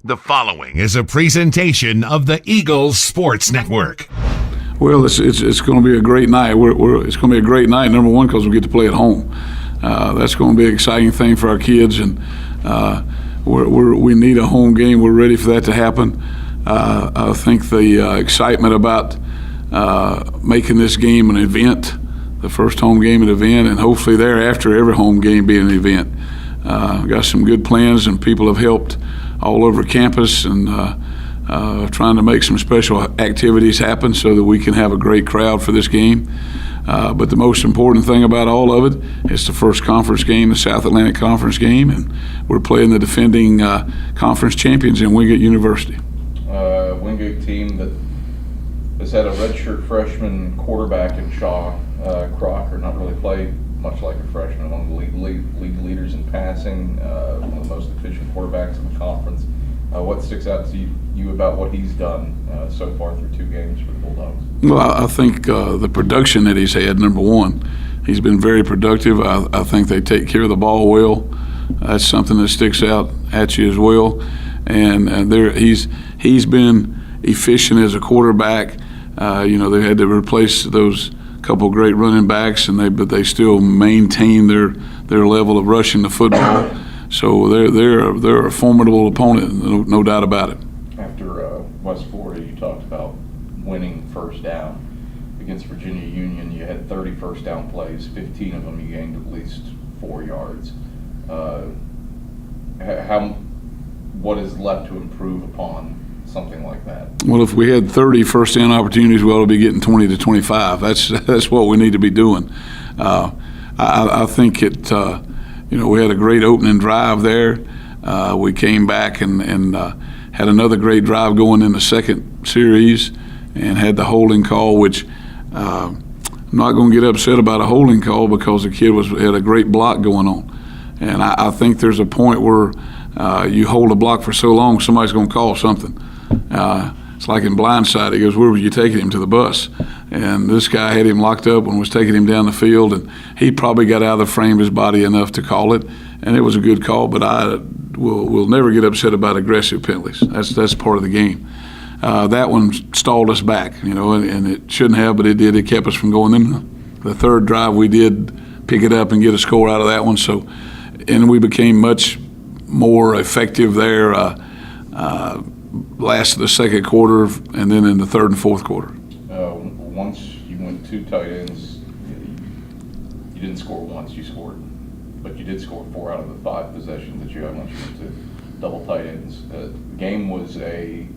The following is a presentation of the Eagles Sports Network. Well, it's going to be a great night. It's going to be a great night, number one, because we get to play at home. That's going to be an exciting thing for our kids, and we need a home game. We're ready for that to happen. I think the excitement about making this game an event, the first home game an event, and hopefully thereafter every home game be an event. Got some good plans, and people have helped all over campus, and trying to make some special activities happen so that we can have a great crowd for this game. But the most important thing about all of it is the first conference game, the South Atlantic Conference game, and we're playing the defending conference champions in Wingate University. Wingate team that has had a redshirt freshman quarterback in Shaw Crocker, not really played much like a freshman, one of the league leaders in passing, one of the most efficient quarterbacks in the conference. What sticks out to you about what he's done so far through 2 games for the Bulldogs? Well, I think the production that he's had, number one, he's been very productive. I think they take care of the ball well. That's something that sticks out at you as well. And he's been efficient as a quarterback. They had to replace those couple great running backs, but they still maintain their level of rushing the football. So they're a formidable opponent, no doubt about it. After West Florida, you talked about winning first down. Against Virginia Union, you had 30 first down plays. 15 of them you gained at least 4 yards. What is left to improve upon something like that? Well, if we had 30 first down opportunities, we ought to be getting 20 to 25. That's what we need to be doing. I think we had a great opening drive there. We came back and had another great drive going in the second series and had the holding call, which I'm not going to get upset about a holding call because the kid had a great block going on. And I think there's a point where you hold a block for so long, somebody's going to call something. It's like in Blindside. He goes, "Where were you taking him to the bus?" And this guy had him locked up and was taking him down the field, and he probably got out of the frame of his body enough to call it, and it was a good call. But I will never get upset about aggressive penalties. That's part of the game. That one stalled us back, and it shouldn't have, but it did. It kept us from going in. The third drive, we did pick it up and get a score out of that one. And we became much more effective there. Last of the second quarter, and then in the third and fourth quarter. Once you went 2 tight ends, you didn't score once, you scored, but you did score 4 out of the 5 possessions that you had once you went to double tight ends. The game was a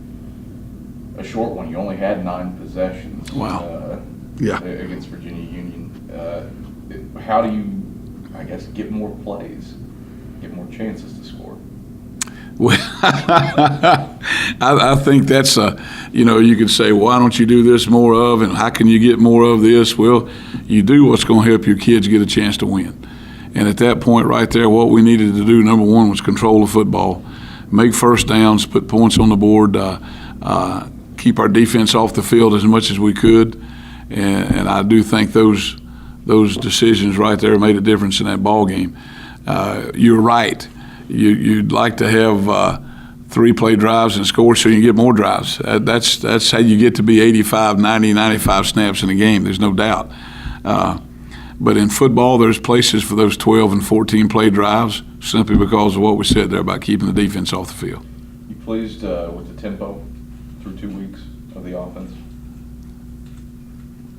short one. You only had 9 possessions. Wow. Against Virginia Union. How do you, get more plays, get more chances to score? Well, I think that's you could say, why don't you do this more of, and how can you get more of this? Well, you do what's going to help your kids get a chance to win. And at that point right there, what we needed to do, number one, was control the football, make first downs, put points on the board, keep our defense off the field as much as we could. And I do think those decisions right there made a difference in that ball game. You're right. You'd like to have 3 play drives and score so you can get more drives. That's how you get to be 85, 90, 95 snaps in a game. There's no doubt. But in football, there's places for those 12 and 14 play drives simply because of what we said there about keeping the defense off the field. You pleased with the tempo through 2 weeks of the offense?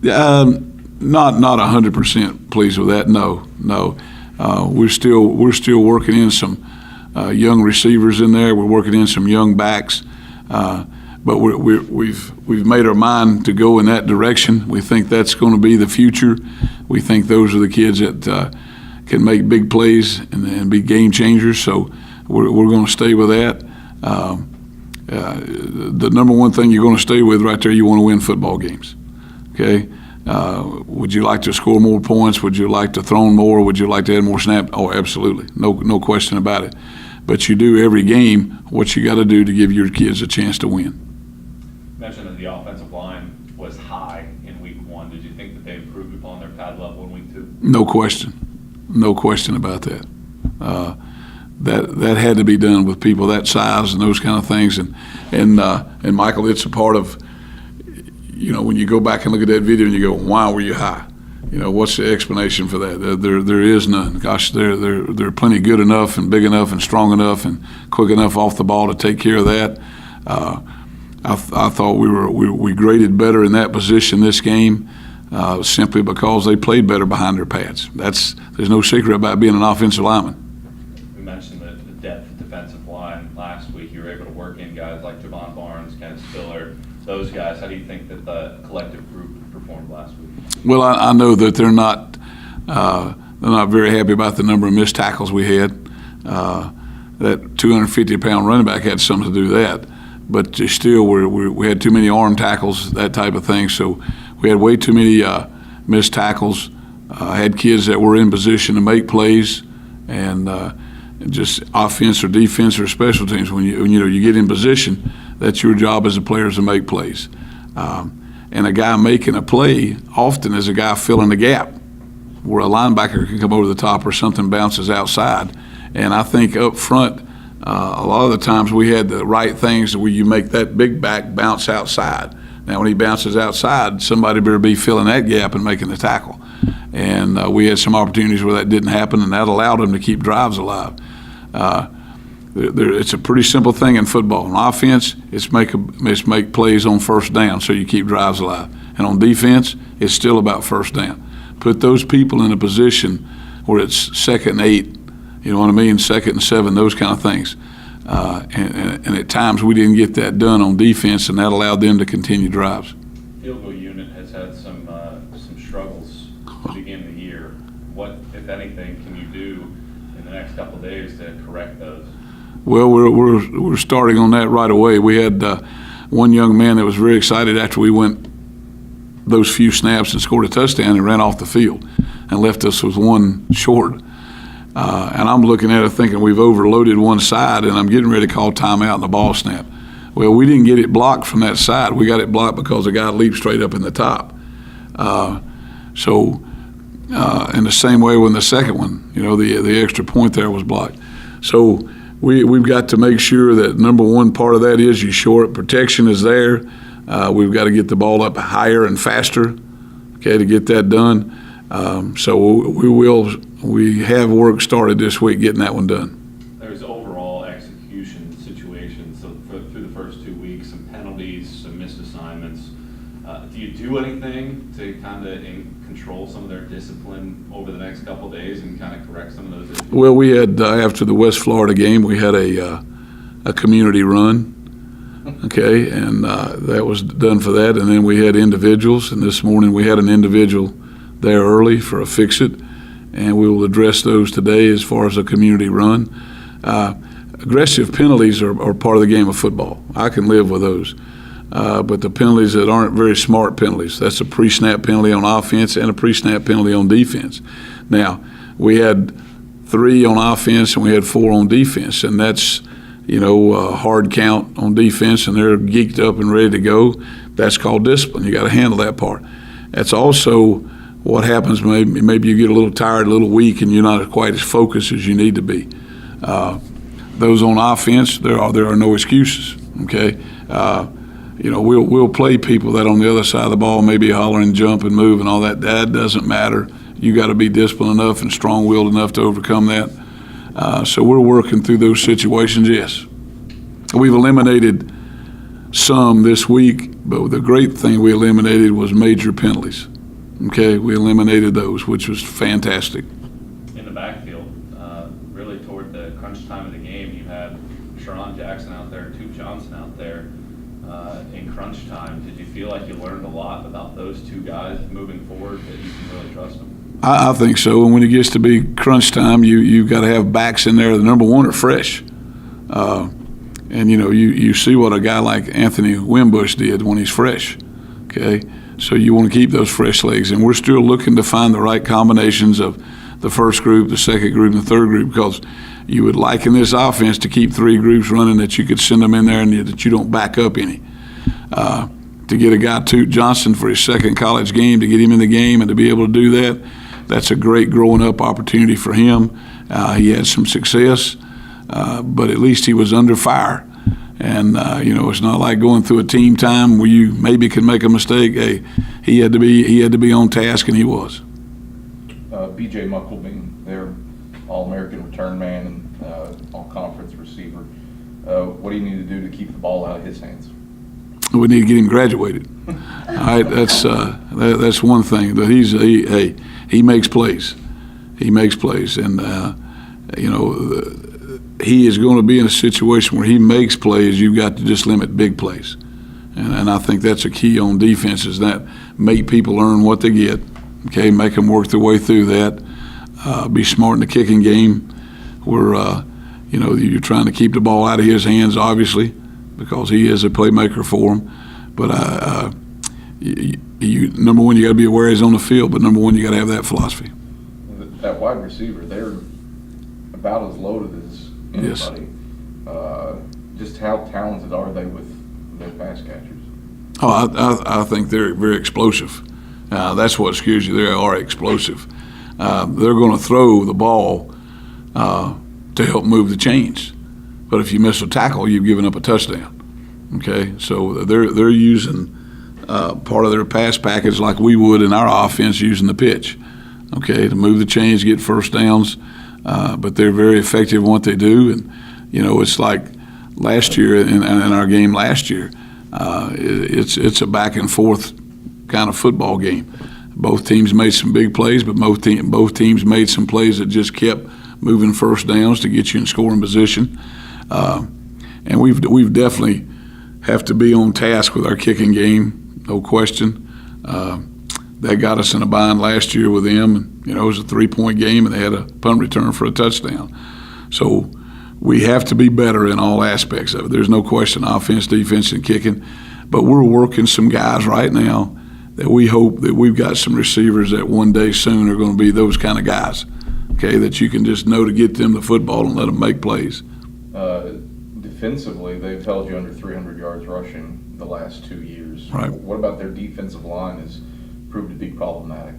Not 100% pleased with that. No. We're still working in some young receivers in there. We're working in some young backs, but we've made our mind to go in that direction. We think that's going to be the future. We think those are the kids that can make big plays and be game changers. So we're going to stay with that. The number one thing you're going to stay with right there, you want to win football games. Okay. Would you like to score more points? Would you like to throw more? Would you like to add more snaps? Oh, absolutely. No question about it. But you do every game what you got to do to give your kids a chance to win. You mentioned that the offensive line was high in week 1. Did you think that they improved upon their pad level in week 2? No question. No question about that. that had to be done with people that size and those kind of things. And Michael, it's a part of, when you go back and look at that video and you go, why were you high? What's the explanation for that? There is none. Gosh, they're plenty good enough and big enough and strong enough and quick enough off the ball to take care of that. I thought we graded better in that position this game simply because they played better behind their pads. There's no secret about being an offensive lineman. We mentioned the depth defensive line last week. You were able to work in guys like Javon Barnes, Ken Spiller, those guys. How do you think that the collective group performed last week? Well, I know that they're not very happy about the number of missed tackles we had. That 250-pound running back had something to do with that. But still, we had too many arm tackles, that type of thing. So we had way too many missed tackles. Had kids that were in position to make plays, and just offense or defense or special teams. When you get in position, that's your job as a player is to make plays. And a guy making a play often is a guy filling the gap, where a linebacker can come over the top or something bounces outside. And I think up front, a lot of the times we had the right things where you make that big back bounce outside. Now, when he bounces outside, somebody better be filling that gap and making the tackle. And we had some opportunities where that didn't happen, and that allowed them to keep drives alive. It's a pretty simple thing in football. On offense, it's make plays on first down so you keep drives alive. And on defense, it's still about first down. Put those people in a position where it's 2nd and 8, you know what I mean, 2nd and 7, those kind of things. And at times we didn't get that done on defense, and that allowed them to continue drives. Field goal unit has had some struggles to begin the year. What, if anything, can you do in the next couple of days to correct those? Well, we're starting on that right away. We had one young man that was very excited after we went those few snaps and scored a touchdown and ran off the field and left us with one short. And I'm looking at it thinking we've overloaded one side, and I'm getting ready to call timeout and the ball snap. Well, we didn't get it blocked from that side. We got it blocked because the guy leaped straight up in the top. In the same way with the second one, the extra point there was blocked. So we've got to make sure that number one part of that is you short protection is there. We've got to get the ball up higher and faster, to get that done. So we have work started this week getting that one done. There's overall execution situations through the first 2 weeks, some penalties, some missed assignments. Do you do anything to kind of control some of their discipline over the next couple of days and kind of correct some of those issues? Well, we had after the West Florida game, we had a community run. Okay, and that was done for that, and then we had individuals, and this morning we had an individual there early for a fix-it, and we will address those today as far as a community run. Aggressive penalties are part of the game of football. I can live with those. But the penalties that aren't very smart penalties, that's a pre-snap penalty on offense and a pre-snap penalty on defense. Now, we had 3 on offense and we had 4 on defense, and that's a hard count on defense, and they're geeked up and ready to go. That's called discipline. You got to handle that part. That's also what happens. Maybe you get a little tired, a little weak, and you're not quite as focused as you need to be. Those on offense, there are no excuses. Okay, we'll play people that on the other side of the ball maybe holler and jump and move and all that. That doesn't matter. You got to be disciplined enough and strong-willed enough to overcome that. So we're working through those situations, yes. We've eliminated some this week, but the great thing we eliminated was major penalties. Okay, we eliminated those, which was fantastic. In the backfield, really toward the crunch time of the game, you had Sharon Jackson out there, Tuke Johnson out there in crunch time. Did you feel like you learned a lot about those 2 guys moving forward, that you can really trust them? I think so. And when it gets to be crunch time, you've got to have backs in there. The number one are fresh. And you see what a guy like Anthony Wimbush did when he's fresh. Okay, so you want to keep those fresh legs, and we're still looking to find the right combinations of the first group, the second group, and the third group, because you would like in this offense to keep 3 groups running, that you could send them in there and that you don't back up any. To get a guy, Tuke Johnson, for his second college game, to get him in the game and to be able to do that, that's a great growing up opportunity for him. He had some success. but at least he was under fire. And, it's not like going through a team time where you maybe can make a mistake. Hey, he had to be on task, and he was. B.J. Muckelbeam, their All-American return man and All-Conference receiver. What do you need to do to keep the ball out of his hands? We need to get him graduated. All right, that's one thing. But he makes plays. He makes plays, and he is going to be in a situation where he makes plays. You've got to just limit big plays, and I think that's a key on defense, is that make people earn what they get. Okay, make them work their way through that. Be smart in the kicking game, where you're trying to keep the ball out of his hands, obviously, because he is a playmaker for him. But number one, you got to be aware he's on the field. But number one, you got to have that philosophy. That wide receiver, they're about as loaded as anybody. Yes. Just how talented are they with their pass catchers? Oh, I think they're very explosive. That's what scares you. They are explosive. They're going to throw the ball to help move the chains. But if you miss a tackle, you've given up a touchdown. Okay, so they're using part of their pass package like we would in our offense, using the pitch. Okay, to move the chains, get first downs. But they're very effective in what they do, and it's like last year in our game last year. It's a back and forth kind of football game. Both teams made some big plays, but both teams made some plays that just kept moving first downs to get you in scoring position. And we've definitely have to be on task with our kicking game, no question. That got us in a bind last year with them. And, it was a 3-point game, and they had a punt return for a touchdown. So we have to be better in all aspects of it. There's no question, offense, defense, and kicking. But we're working some guys right now that we hope that we've got some receivers that one day soon are going to be those kind of guys, okay, that you can just know to get them the football and let them make plays. Defensively, they've held you under 300 yards rushing the last 2 years. Right. What about their defensive line has proved to be problematic?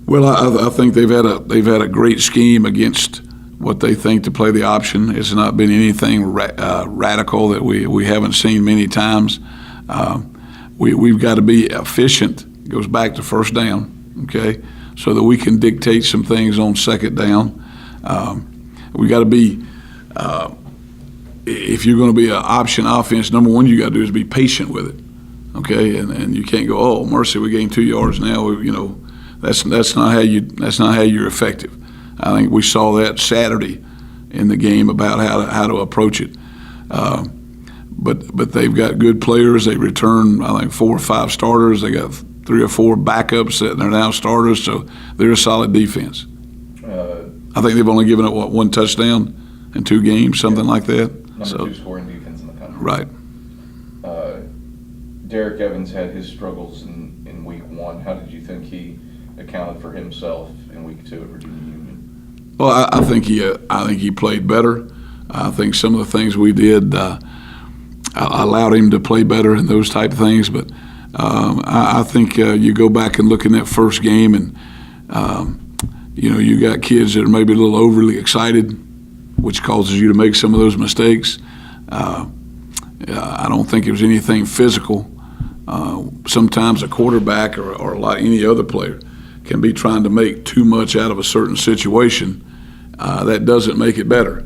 Well, I think they've had a great scheme against what they think to play the option. It's not been anything radical that we haven't seen many times. We've got to be efficient. It goes back to first down, okay, so that we can dictate some things on second down. We got to be. If you're going to be an option offense, number one, you got to do is be patient with it, okay? And you can't go, oh mercy, we gained 2 yards now. That's not how you're effective. I think we saw that Saturday in the game about how to approach it. But they've got good players. They return, I think, 4 or 5 starters. They got 3 or 4 backups that are now starters. So they're a solid defense. I think they've only given up 1 touchdown in 2 games, something like that. Number 2 scoring defense in the country. Right. Derek Evans had his struggles in week 1. How did you think he accounted for himself in week 2 at Virginia Union? Well, I think he played better. I think some of the things we did allowed him to play better and those type of things. But I think you go back and look in that first game, and you got kids that are maybe a little overly excited, which causes you to make some of those mistakes. I don't think it was anything physical. Sometimes a quarterback or like any other player can be trying to make too much out of a certain situation. That doesn't make it better.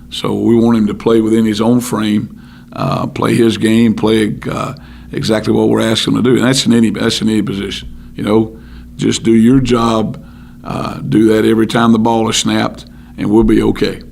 So we want him to play within his own frame, play his game, play exactly what we're asking him to do. And that's in any position. Just do your job, do that every time the ball is snapped, and we'll be okay.